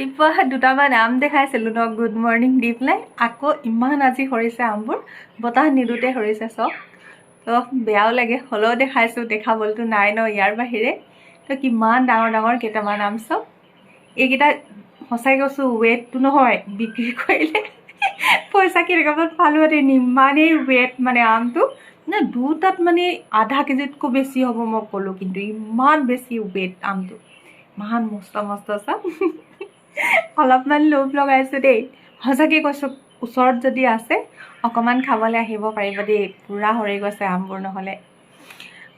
ৰাতিপুৱা দুটামান আম দেখাইছিলোঁ ন গুড মৰ্ণিং দি পেলাই আকৌ ইমান আজি সৰিছে আমবোৰ বতাহ নিদোঁতে সৰিছে চব তো বেয়াও লাগে হ'লেও দেখাইছোঁ দেখাবলৈতো নাই ন ইয়াৰ বাহিৰে তো কিমান ডাঙৰ ডাঙৰ কেইটামান আম চব এইকেইটা সঁচাই কৈছোঁ ৱেটটো নহয় বিক্ৰী কৰিলে পইচা কেইটকামান পালোঁহেঁতেন ইমানেই ৱেট মানে আমটো মানে দুটাত মানে আধা কেজিতকৈ বেছি হ'ব মই ক'লোঁ কিন্তু ইমান বেছি ৱেট আমটো ইমান মস্ত মস্ত চব অলপমান লোভ লগাইছোঁ দেই সঁচাকৈ কৈছোঁ ওচৰত যদি আছে অকণমান খাবলৈ আহিব পাৰিব দেই পূৰা সৰি গৈছে আমবোৰ নহ'লে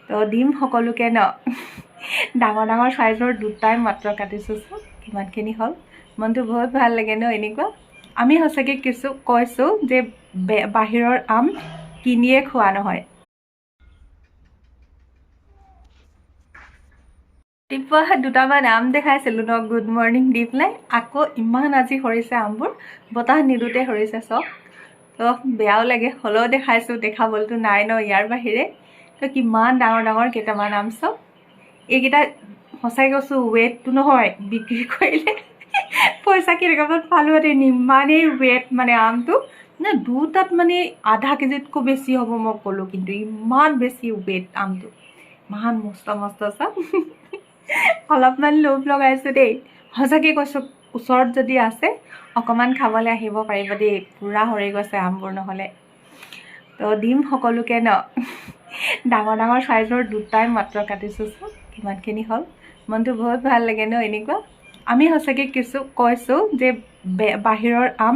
তো দিম সকলোকে ন ডাঙৰ ডাঙৰ চাইজৰ দুটাই মাত্ৰ কাটিছোঁ চব কিমানখিনি হ'ল মনটো বহুত ভাল লাগে ন এনেকুৱা আমি সঁচাকৈ কৈছোঁ যে বাহিৰৰ আম কিনিয়ে খোৱা নহয় ৰাতিপুৱা দুটামান আম দেখাইছিলোঁ ন গুড মৰ্ণিং দি পেলাই আকৌ ইমান আজি সৰিছে আমবোৰ বতাহ নিদোঁতে সৰিছে চব তো বেয়াও লাগে হ'লেও দেখাইছোঁ দেখাবলৈতো নাই ন ইয়াৰ বাহিৰে তো কিমান ডাঙৰ ডাঙৰ কেইটামান আম চব এইকেইটা সঁচাই কৈছোঁ ৱেটটো নহয় বিক্ৰী কৰিলে পইচা কেইটকামান পালোঁহেঁতেন ইমানেই ৱেট মানে আমটো মানে দুটাত মানে আধা কেজিতকৈ বেছি হ'ব মই ক'লোঁ কিন্তু ইমান বেছি ৱেট আমটো ইমান মস্ত মস্ত চব অলপমান লোভ লগাইছোঁ দেই সঁচাকৈ কৈছোঁ ওচৰত যদি আছে অকণমান খাবলৈ আহিব পাৰিব দেই পূৰা সৰি গৈছে আমবোৰ নহ'লে তো দিম সকলোকে ন ডাঙৰ ডাঙৰ চাইজৰ দুটাই মাত্ৰ কাটিছোঁ চব কিমানখিনি হ'ল মনটো বহুত ভাল লাগে ন এনেকুৱা আমি সঁচাকৈ কৈছোঁ যে বাহিৰৰ আম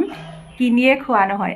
কিনিয়ে খোৱা নহয়